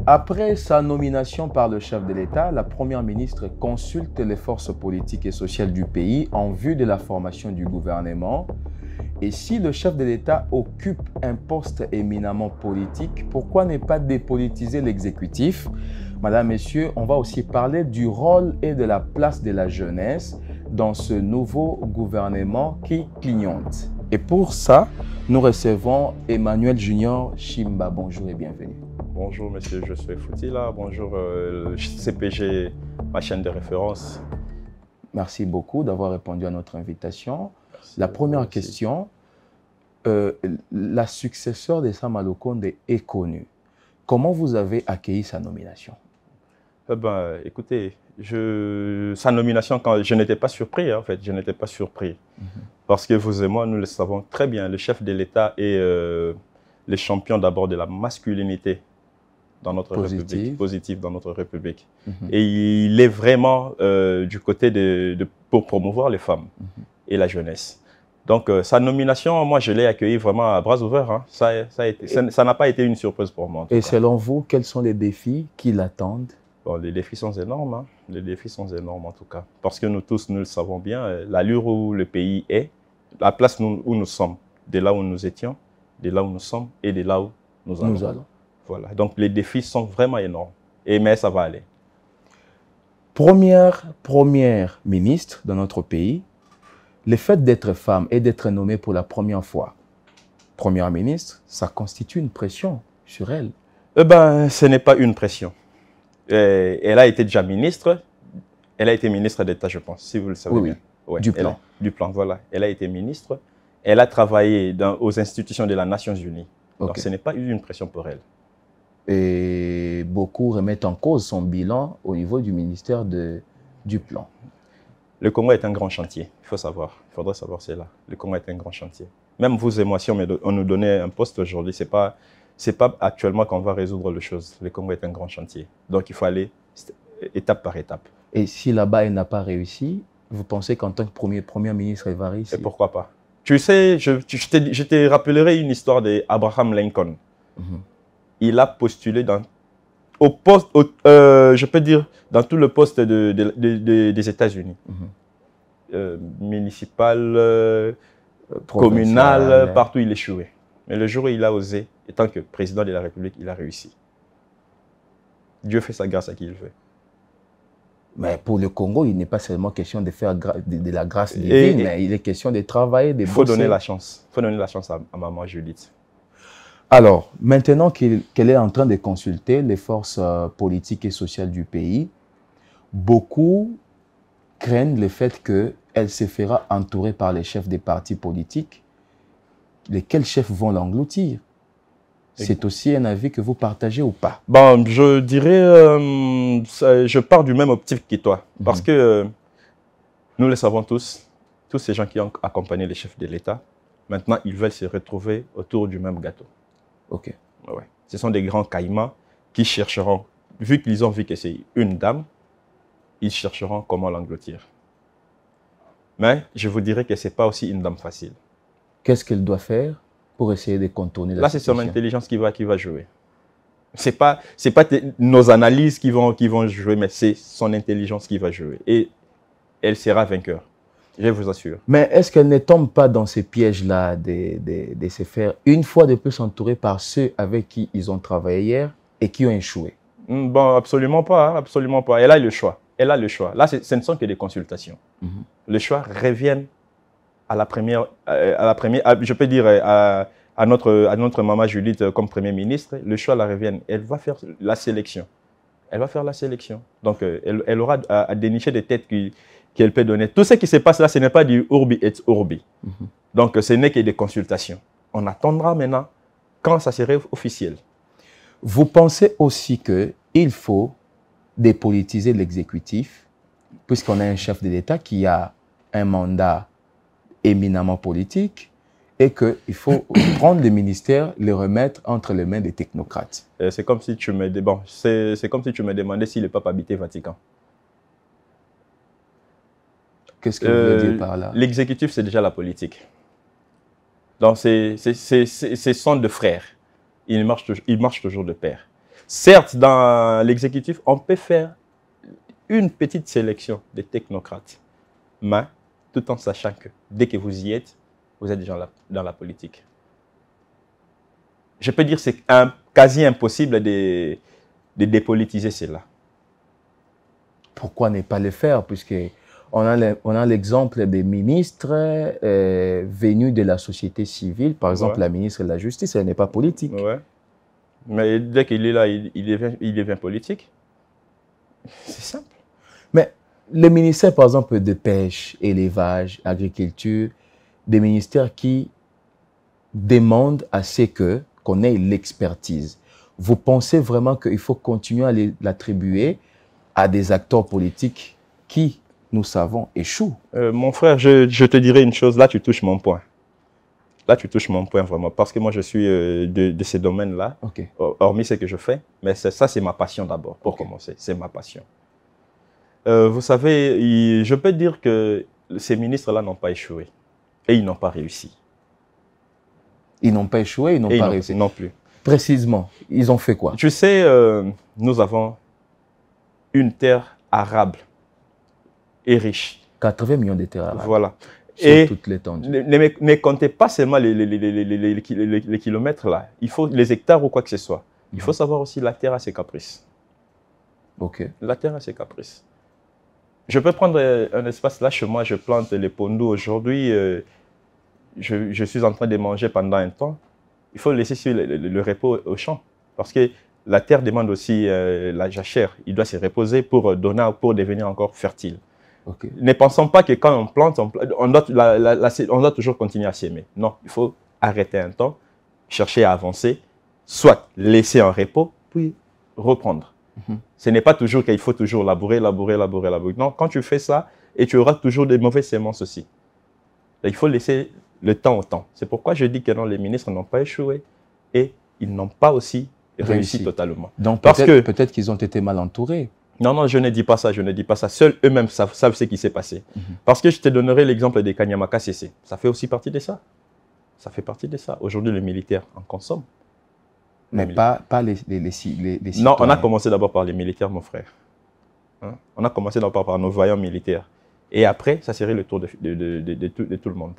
Après sa nomination par le chef de l'État, la première ministre consulte les forces politiques et sociales du pays en vue de la formation du gouvernement. Et si le chef de l'État occupe un poste éminemment politique, pourquoi ne pas dépolitiser l'exécutif? Madame, Messieurs, on va aussi parler du rôle et de la place de la jeunesse dans ce nouveau gouvernement qui clignote. Et pour ça, nous recevons Emmanuel Junior Chimba. Bonjour et bienvenue. Bonjour monsieur, je suis Foutila. Bonjour CPG, ma chaîne de référence. Merci beaucoup d'avoir répondu à notre invitation. Merci La première question, la successeur de Sama Lukonde est connue. Comment vous avez accueilli sa nomination? Écoutez, sa nomination, je n'étais pas surpris en fait, je n'étais pas surpris. Parce que vous et moi, nous le savons très bien, le chef de l'État est le champion d'abord de la masculinité dans notre République, positif dans notre République. Et il est vraiment du côté pour promouvoir les femmes et la jeunesse. Donc sa nomination, moi je l'ai accueillie vraiment à bras ouverts. Hein. Ça n'a pas été une surprise pour moi. Et selon vous, quels sont les défis qui l'attendent? Bon, les défis sont énormes, hein. Les défis sont énormes en tout cas. Parce que nous tous, nous le savons bien, l'allure où le pays est, la place où nous sommes, de là où nous étions, de là où nous sommes et de là où nous allons. Voilà. Donc les défis sont vraiment énormes. Mais ça va aller. Première ministre de notre pays, le fait d'être femme et d'être nommée pour la première fois première ministre, ça constitue une pression sur elle. Ce n'est pas une pression. Elle a été déjà ministre. Elle a été ministre d'État, je pense, si vous le savez bien. Ouais, du plan. Du plan, voilà. Elle a été ministre. Elle a travaillé aux institutions de la Nations Unies. Donc ce n'est pas une pression pour elle. Et beaucoup remettent en cause son bilan au niveau du ministère du plan. Le Congo est un grand chantier, il faut savoir. Il faudrait savoir cela. Le Congo est un grand chantier. Même vous et moi, si on nous donnait un poste aujourd'hui, ce n'est pas actuellement qu'on va résoudre les choses. Le Congo est un grand chantier. Donc il faut aller étape par étape. Et si là-bas, elle n'a pas réussi, vous pensez qu'en tant que première ministre, elle va réussir? Et pourquoi pas? Tu sais, je te rappellerai une histoire d'Abraham Lincoln. Il a postulé au poste, je peux dire, dans tout le poste des États-Unis. Municipal, communal, partout il échouait. Mais le jour où il a osé, étant que président de la République, il a réussi. Dieu fait sa grâce à qui il veut. Mais pour le Congo, il n'est pas seulement question de faire de la grâce divine, mais il est question de travailler, de bosser. Il faut donner la chance. Il faut donner la chance à maman Judith. Alors, maintenant qu'elle est en train de consulter les forces politiques et sociales du pays, beaucoup craignent le fait qu'elle se fera entourer par les chefs des partis politiques, lesquels chefs vont l'engloutir. C'est aussi un avis que vous partagez ou pas? Bon, je dirais, je pars du même optique que toi. Parce que nous le savons tous ces gens qui ont accompagné les chefs de l'État, maintenant ils veulent se retrouver autour du même gâteau. Ok. Ouais. Ce sont des grands caïmans qui chercheront, vu qu'ils ont vu que c'est une dame, ils chercheront comment l'engloutir. Mais je vous dirais que ce n'est pas aussi une dame facile. Qu'est-ce qu'elle doit faire pour essayer de contourner la situation? Là, c'est son intelligence qui va jouer. Ce n'est pas nos analyses qui vont jouer, mais c'est son intelligence qui va jouer. Et elle sera vainqueur. Je vous assure. Mais est-ce qu'elle ne tombe pas dans ces pièges-là de se faire une fois de plus entourer par ceux avec qui ils ont travaillé hier et qui ont échoué? Bon, absolument pas, hein, absolument pas. Elle a le choix. Elle a le choix. Là, ce ne sont que des consultations. Le choix revient à la première, je peux dire à notre maman Judith comme Premier ministre. Le choix la revient. Elle va faire la sélection. Elle va faire la sélection. Donc, elle aura à dénicher des têtes qu'elle peut donner. Tout ce qui se passe là, ce n'est pas du urbi et urbi. Donc, ce n'est que des consultations. On attendra maintenant quand ça serait officiel. Vous pensez aussi qu'il faut dépolitiser l'exécutif, puisqu'on a un chef de l'État qui a un mandat éminemment politique et qu'il faut prendre le ministère, le remettre entre les mains des technocrates? C'est comme si tu me demandais si le pape habitait Vatican. Qu'est-ce que vous voulez dire par là? L'exécutif, c'est déjà la politique. Donc, c'est son de frères. Ils marchent toujours de pair. Certes, dans l'exécutif, on peut faire une petite sélection des technocrates, mais tout en sachant que dès que vous y êtes, vous êtes déjà dans la politique. Je peux dire que c'est quasi impossible de dépolitiser cela. Pourquoi ne pas le faire, puisque on a l'exemple des ministres venus de la société civile, par exemple la ministre de la Justice, elle n'est pas politique. Ouais. Mais dès qu'il est là, il devient politique. C'est simple. Mais le ministère, par exemple, de pêche, élevage, agriculture, des ministères qui demandent à ce qu'on ait l'expertise. Vous pensez vraiment qu'il faut continuer à l'attribuer à des acteurs politiques qui, nous savons, échouent? Mon frère, je te dirais une chose, là tu touches mon point. Là tu touches mon point vraiment, parce que moi je suis de ces domaines-là, okay. Hormis ce que je fais, mais ça c'est ma passion d'abord, pour commencer, c'est ma passion. Vous savez, je peux dire que ces ministres-là n'ont pas échoué, et ils n'ont pas réussi. Ils n'ont pas échoué, ils n'ont pas réussi? Non plus. Précisément, ils ont fait quoi? Tu sais, nous avons une terre arable et riche. 80 millions de terres arables. Voilà. Sur toute l'étendue. Ne comptez pas seulement les kilomètres là. Il faut les hectares ou quoi que ce soit. Il faut savoir aussi la terre a ses caprices. Ok. La terre a ses caprices. Je peux prendre un espace là chez moi, je plante les pondous aujourd'hui. Je suis en train de manger pendant un temps. Il faut laisser sur le repos au champ. Parce que la terre demande aussi la jachère. Il doit se reposer pour devenir encore fertile. Okay. Ne pensons pas que quand on plante, on doit toujours continuer à s'aimer. Non, il faut arrêter un temps, chercher à avancer, soit laisser en repos, puis reprendre. Ce n'est pas toujours qu'il faut toujours labourer. Non, quand tu fais ça, et tu auras toujours des mauvaises semences aussi. Il faut laisser le temps au temps. C'est pourquoi je dis que non, les ministres n'ont pas échoué et ils n'ont pas aussi réussi totalement. Donc peut-être qu'ils ont été mal entourés. Non, je ne dis pas ça, Seuls eux-mêmes savent ce qui s'est passé. Parce que je te donnerai l'exemple des Kanyamaka CC. Ça fait aussi partie de ça. Ça fait partie de ça. Aujourd'hui, les militaires en consomment. Mais pas les citoyens. Non, on a commencé d'abord par les militaires, mon frère. Hein? On a commencé d'abord par nos vaillants militaires. Et après, ça serait le tour de tout le monde.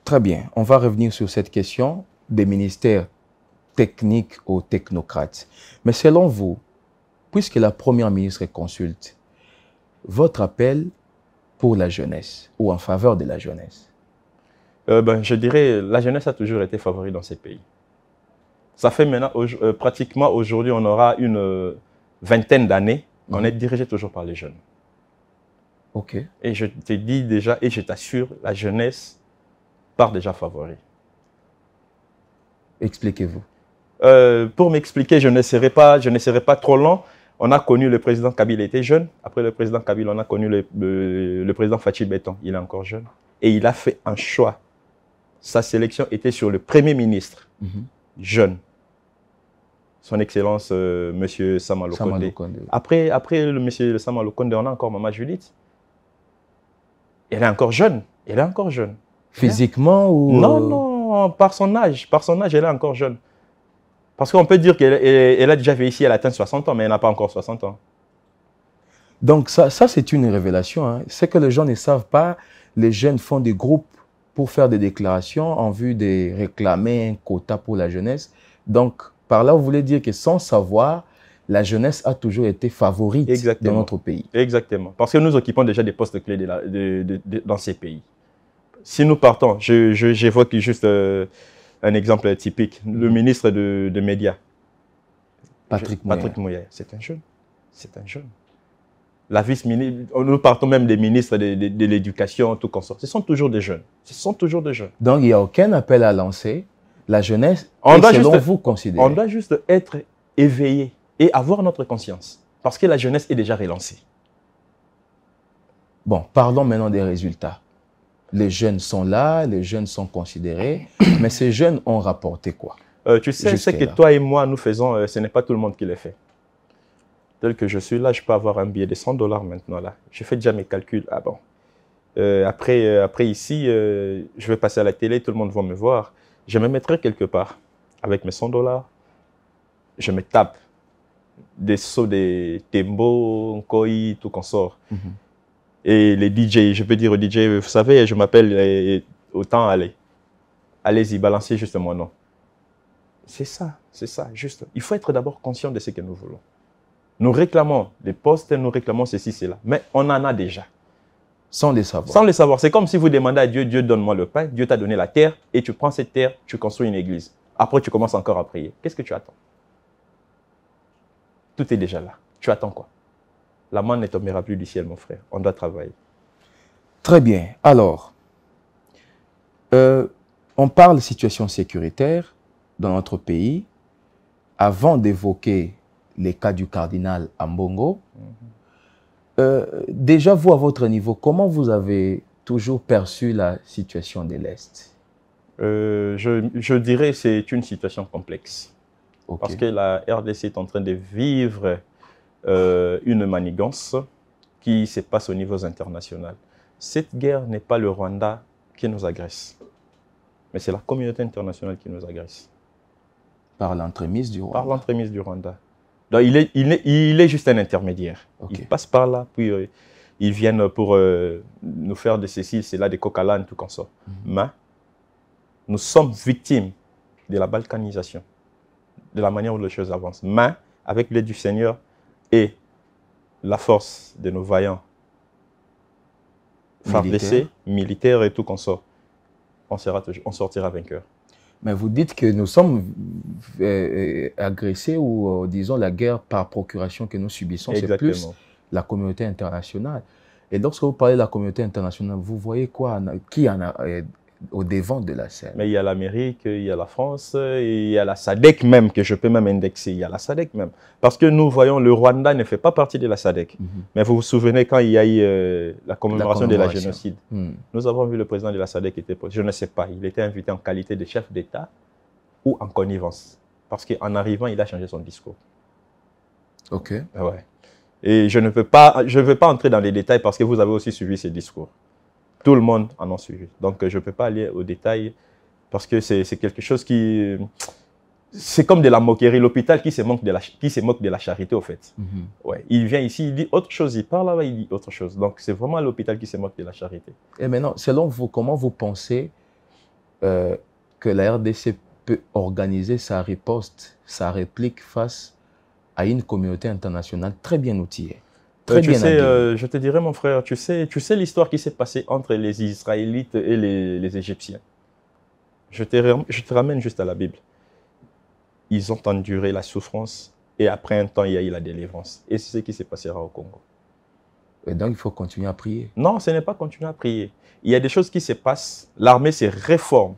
Très bien. On va revenir sur cette question des ministères techniques aux technocrates. Mais selon vous, puisque la première ministre consulte, votre appel pour la jeunesse ou en faveur de la jeunesse? Je dirais la jeunesse a toujours été favori dans ces pays. Ça fait maintenant, pratiquement aujourd'hui, on aura une vingtaine d'années, on est dirigé toujours par les jeunes. Ok. Et je te dis déjà, et je t'assure, la jeunesse part déjà favori. Expliquez-vous. Pour m'expliquer, je ne serai pas trop long. On a connu le président Kabila, il était jeune. Après le président Kabila, on a connu le président Fachi Beton, il est encore jeune. Et il a fait un choix. Sa sélection était sur le premier ministre, jeune. Son Excellence, M. Sama Lokonde. Après le M. Sama Lokonde, on a encore Maman Judith. Elle est encore jeune. Physiquement ou... Non, par son âge, elle est encore jeune. Parce qu'on peut dire qu'elle a déjà fait ici, elle atteint 60 ans, mais elle n'a pas encore 60 ans. Donc ça c'est une révélation. Hein. C'est que les gens ne savent pas. Les jeunes font des groupes pour faire des déclarations en vue de réclamer un quota pour la jeunesse. Donc, par là, vous voulez dire que sans savoir, la jeunesse a toujours été favorite dans notre pays. Exactement. Parce que nous occupons déjà des postes clés dans ces pays. Si nous partons, j'évoque juste un exemple typique. Le ministre de Médias, Patrick Mouillet, c'est un jeune. La vice-ministre, nous partons même des ministres de l'éducation, tout consort. Ce sont toujours des jeunes. Donc, il n'y a aucun appel à lancer. La jeunesse, selon vous, considérez. On doit juste être éveillé et avoir notre conscience. Parce que la jeunesse est déjà relancée. Bon, parlons maintenant des résultats. Les jeunes sont là, les jeunes sont considérés, mais ces jeunes ont rapporté quoi? Tu sais, ce que toi et moi, nous faisons, ce n'est pas tout le monde qui le fait. Tel que je suis là, je peux avoir un billet de $100 maintenant. Là. Je fais déjà mes calculs. Ah bon. Après ici, je vais passer à la télé, tout le monde va me voir. Je me mettrai quelque part avec mes $100. je me tape des sauts, des Tembo, Nkoi, tout qu'on sort. Et les DJ, je peux dire aux DJ, vous savez, je m'appelle, autant allez-y, balancez juste mon nom. C'est ça, juste. Il faut être d'abord conscient de ce que nous voulons. Nous réclamons les postes, nous réclamons ceci, cela. Mais on en a déjà. Sans les savoir. Sans les savoir. C'est comme si vous demandez à Dieu, Dieu donne-moi le pain, Dieu t'a donné la terre, et tu prends cette terre, tu construis une église. Après, tu commences encore à prier. Qu'est-ce que tu attends? Tout est déjà là. Tu attends quoi? La manne ne tombera plus du ciel, mon frère. On doit travailler. Très bien. Alors, on parle de situation sécuritaire dans notre pays. Avant d'évoquer les cas du cardinal Ambongo, déjà, vous, à votre niveau, comment vous avez toujours perçu la situation de l'Est? Je dirais que c'est une situation complexe. Okay. Parce que la RDC est en train de vivre une manigance qui se passe au niveau international. Cette guerre n'est pas le Rwanda qui nous agresse, mais c'est la communauté internationale qui nous agresse. Par l'entremise du Rwanda. Par l'entremise du Rwanda. Donc, il est juste un intermédiaire. Okay. Il passe par là, puis ils viennent pour nous faire de ceci, c'est là des coq-à-l'âne, tout comme ça. Mais nous sommes victimes de la balkanisation, de la manière où les choses avancent. Mais avec l'aide du Seigneur et la force de nos vaillants FARDC, militaires et tout comme ça, on sortira vainqueur. Mais vous dites que nous sommes agressés ou, disons, la guerre par procuration que nous subissons, c'est plus la communauté internationale. Et lorsque vous parlez de la communauté internationale, vous voyez quoi? Qui en a au devant de la scène? Mais il y a l'Amérique, il y a la France, il y a la SADC même, que je peux même indexer. Il y a la SADC même. Parce que nous voyons, le Rwanda ne fait pas partie de la SADC. Mais vous vous souvenez quand il y a eu la commémoration de la génocide, nous avons vu le président de la SADC qui était, je ne sais pas, il était invité en qualité de chef d'État ou en connivence. Parce qu'en arrivant, il a changé son discours. OK. Ouais. Et je ne veux pas entrer dans les détails parce que vous avez aussi suivi ces discours. Tout le monde en a suivi. Donc, je ne peux pas aller aux détails parce que c'est quelque chose qui... C'est comme de la moquerie. L'hôpital qui se moque de la charité, au fait. Ouais. Il vient ici, il dit autre chose. Il parle là-bas, il dit autre chose. Donc, c'est vraiment l'hôpital qui se moque de la charité. Et maintenant, selon vous, comment vous pensez que la RDC peut organiser sa riposte, sa réplique face à une communauté internationale très bien outillée? Tu sais, je te dirais, mon frère, tu sais l'histoire qui s'est passée entre les Israélites et les Égyptiens. Je te ramène juste à la Bible. Ils ont enduré la souffrance et après un temps, il y a eu la délivrance. Et c'est ce qui se passera au Congo. Et donc, il faut continuer à prier? Non, ce n'est pas continuer à prier. Il y a des choses qui se passent. L'armée se réforme.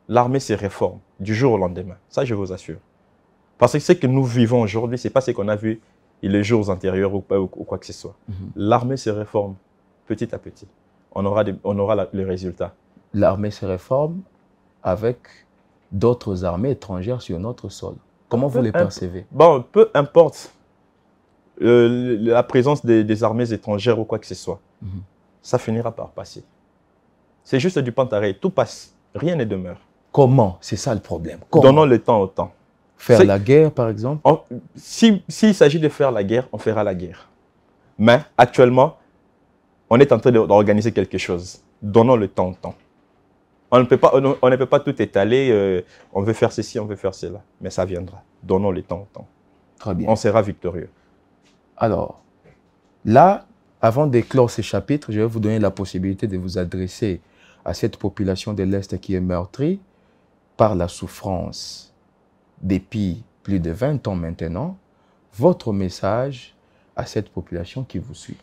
L'armée se réforme du jour au lendemain. Ça, je vous assure. Parce que ce que nous vivons aujourd'hui, ce n'est pas ce qu'on a vu les jours antérieurs ou quoi que ce soit. L'armée se réforme petit à petit. On aura le résultat. L'armée se réforme avec d'autres armées étrangères sur notre sol. Comment vous les percevez? Bon, peu importe la présence des armées étrangères ou quoi que ce soit. Ça finira par passer. C'est juste du pantaré. Tout passe. Rien ne demeure. Comment? C'est ça le problème. Donnons le temps au temps. Faire la guerre, par exemple? S'il s'agit de faire la guerre, on fera la guerre. Mais actuellement, on est en train d'organiser quelque chose. Donnons le temps au temps. On ne peut pas tout étaler. On veut faire ceci, on veut faire cela. Mais ça viendra. Donnons le temps au temps. Très bien. On sera victorieux. Alors, là, avant d'éclore ces chapitres, je vais vous donner la possibilité de vous adresser à cette population de l'Est qui est meurtrie par la souffrance depuis plus de 20 ans maintenant. Votre message à cette population qui vous suit?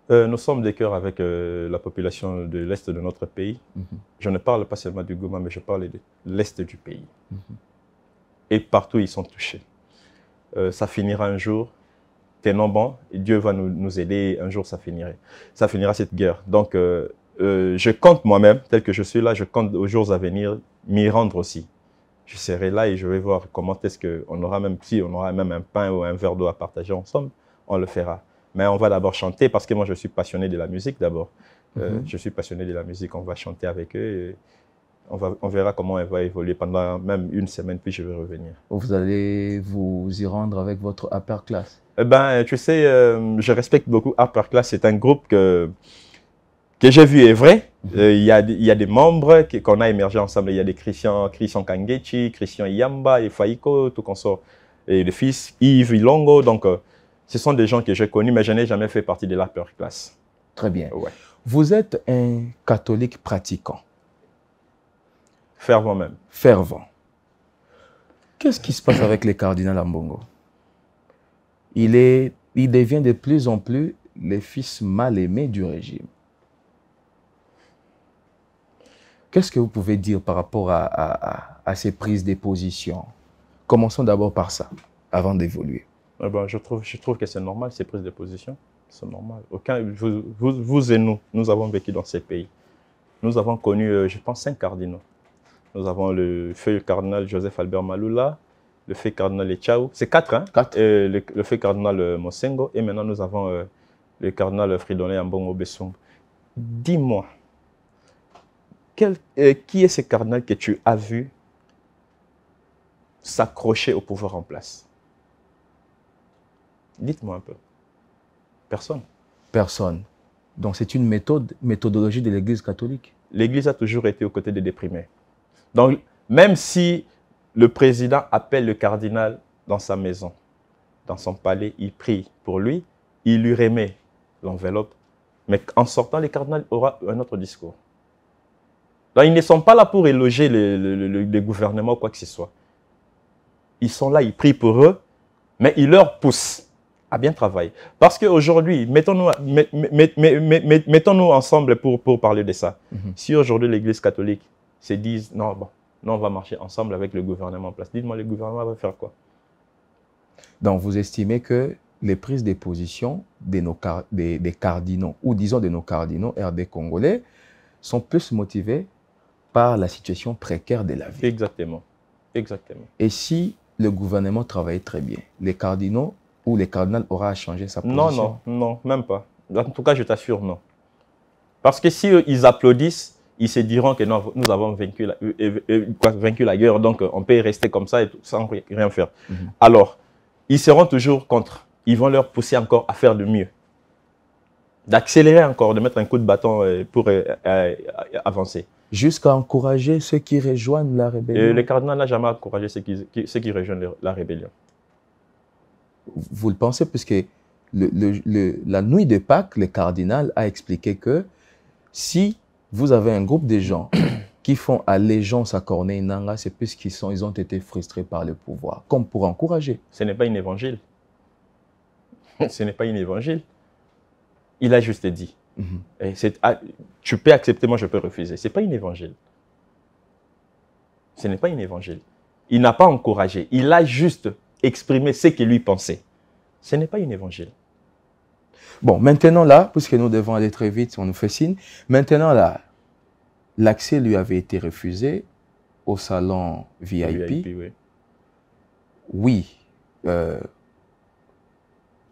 Nous sommes de cœur avec la population de l'Est de notre pays. Je ne parle pas seulement du Goma, mais je parle de l'Est du pays. Et partout, ils sont touchés. Ça finira un jour. Tenons bon, et Dieu va nous aider. Un jour, ça finira cette guerre. Donc, je compte moi-même, tel que je suis là, je compte aux jours à venir m'y rendre aussi. Je serai là et je vais voir comment est-ce qu'on aura même, si on aura même un pain ou un verre d'eau à partager ensemble, on le fera. Mais on va d'abord chanter parce que moi, je suis passionné de la musique d'abord. Je suis passionné de la musique, on va chanter avec eux. On verra comment elle va évoluer pendant même une semaine, puis je vais revenir. Vous allez vous y rendre avec votre upper class? Eh ben, tu sais, je respecte beaucoup Upper Class. C'est un groupe que j'ai vu est vrai. Il y a des membres qu'on a émergé ensemble. Il y a des Christian Kangechi, Christian Yamba et Faiko, tout consort. Et le fils Yves Ilongo. Donc, ce sont des gens que j'ai connus, mais je n'ai jamais fait partie de l'Upper Class. Très bien. Ouais. Vous êtes un catholique pratiquant. Fervent même. Fervent. Qu'est-ce qui se passe avec les cardinals Ambongo? Il devient de plus en plus les fils mal aimés du régime. Qu'est-ce que vous pouvez dire par rapport à ces prises de position? Commençons d'abord par ça, avant d'évoluer. Eh ben, je trouve que c'est normal, ces prises de position. C'est normal. Vous et nous avons vécu dans ces pays. Nous avons connu, je pense, 5 cardinaux. Nous avons le feu cardinal Joseph Albert Malula, le feu cardinal Echao. C'est 4, hein? 4. Le feu cardinal Mosengo. Et maintenant, nous avons le cardinal Fridolin Ambongo Bessong. Dis-moi, qui est ce cardinal que tu as vu s'accrocher au pouvoir en place? Dites-moi un peu. Personne. Personne. Donc c'est une méthodologie de l'Église catholique. L'Église a toujours été aux côtés des déprimés. Donc, même si le président appelle le cardinal dans sa maison, dans son palais, il prie pour lui, il lui remet l'enveloppe, mais en sortant, le cardinal aura un autre discours. Donc, ils ne sont pas là pour éloger le gouvernement ou quoi que ce soit. Ils sont là, ils prient pour eux, mais ils leur poussent à bien travailler. Parce qu'aujourd'hui, mettons-nous ensemble pour parler de ça. Si aujourd'hui l'Église catholique se dit non, bon, non, on va marcher ensemble avec le gouvernement en place, dites-moi, le gouvernement va faire quoi? Donc vous estimez que les prises de position des cardinaux, ou disons de nos cardinaux RD congolais, sont plus motivées par la situation précaire de la vie. Exactement. Exactement. Et si le gouvernement travaillait très bien, les cardinaux ou les cardinals aura changé sa position? Non, même pas. En tout cas, je t'assure, non. Parce que si ils applaudissent, ils se diront que non, nous avons vaincu la guerre, donc on peut rester comme ça et sans rien faire. Alors, ils seront toujours contre. Ils vont leur pousser encore à faire de mieux. D'accélérer encore, de mettre un coup de bâton pour avancer. Jusqu'à encourager ceux qui rejoignent la rébellion. Le cardinal n'a jamais encouragé ceux qui rejoignent la rébellion. Vous le pensez, puisque la nuit de Pâques, le cardinal a expliqué que si vous avez un groupe de gens qui font allégeance à Corneille Nangaa, c'est puisqu'ils ont été frustrés par le pouvoir, comme pour encourager. Ce n'est pas un évangile. Ce n'est pas un évangile. Il a juste dit. Tu peux accepter, moi je peux refuser. Ce n'est pas un évangile. Ce n'est pas un évangile. Il n'a pas encouragé. Il a juste exprimé ce qu'il lui pensait. Ce n'est pas un évangile. Bon, maintenant là, puisque nous devons aller très vite, on nous fait signe. Maintenant là, l'accès lui avait été refusé au salon VIP. Oui. Oui.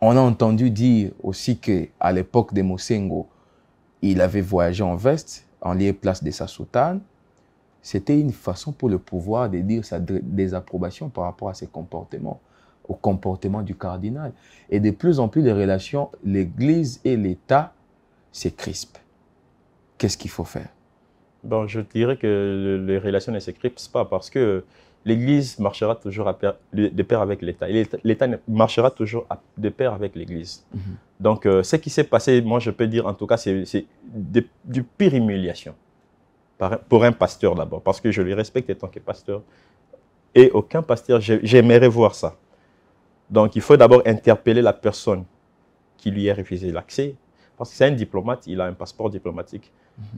On a entendu dire aussi qu'à l'époque de Mosengo, il avait voyagé en veste, en lieu et place de sa soutane. C'était une façon pour le pouvoir de dire sa désapprobation par rapport à ses comportements, au comportement du cardinal. Et de plus en plus, les relations, l'Église et l'État se crispent. Qu'est-ce qu'il faut faire? Bon, je dirais que les relations ne se crispent pas parce que l'Église marchera toujours de pair avec l'État. Et l'État marchera toujours de pair avec l'Église. Donc, ce qui s'est passé, moi, je peux dire, en tout cas, c'est du pire humiliation. Pour un pasteur d'abord, parce que je lui respecte en tant que pasteur. Et aucun pasteur, j'aimerais voir ça. Donc, il faut d'abord interpeller la personne qui lui a refusé l'accès. Parce que c'est un diplomate, il a un passeport diplomatique.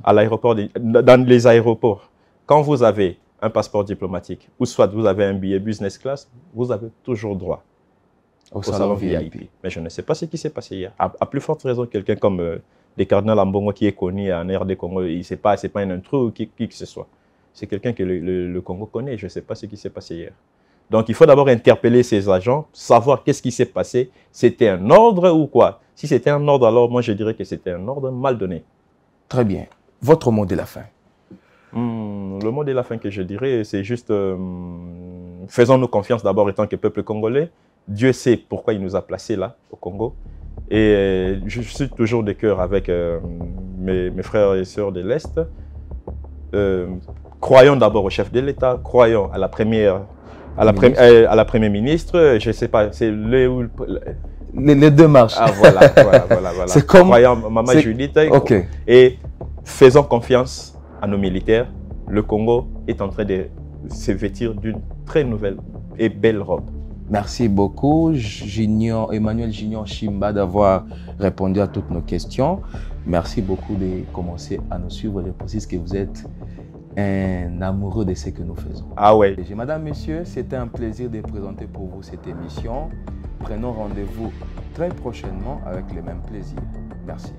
À l'aéroport, dans les aéroports, quand vous avez un passeport diplomatique, ou soit vous avez un billet business class, vous avez toujours droit au salon VIP. Mais je ne sais pas ce qui s'est passé hier. À plus forte raison, quelqu'un comme le cardinal Ambongo qui est connu en RD Congo, c'est pas un intrus ou qui que ce soit. C'est quelqu'un que le Congo connaît. Je ne sais pas ce qui s'est passé hier. Donc, il faut d'abord interpeller ces agents, savoir qu'est-ce qui s'est passé. C'était un ordre ou quoi? Si c'était un ordre, alors moi, je dirais que c'était un ordre mal donné. Très bien. Votre mot de la fin? le mot de la fin que je dirais, c'est juste faisons-nous confiance d'abord en tant que peuple congolais. Dieu sait pourquoi il nous a placés là, au Congo. Et je suis toujours de cœur avec mes frères et sœurs de l'Est. Croyons d'abord au chef de l'État, croyons à la première ministre. Je ne sais pas, c'est les deux marches. Ah voilà. C'est comme... Croyons Maman Judith. Okay. Et faisons confiance à nos militaires. Le Congo est en train de se vêtir d'une très nouvelle et belle robe. Merci beaucoup, Emmanuel Junior Chimba, d'avoir répondu à toutes nos questions. Merci beaucoup de commencer à nous suivre. Je précise que vous êtes un amoureux de ce que nous faisons. Ah ouais. Madame, Messieurs, c'était un plaisir de présenter pour vous cette émission. Prenons rendez-vous très prochainement avec le même plaisir. Merci.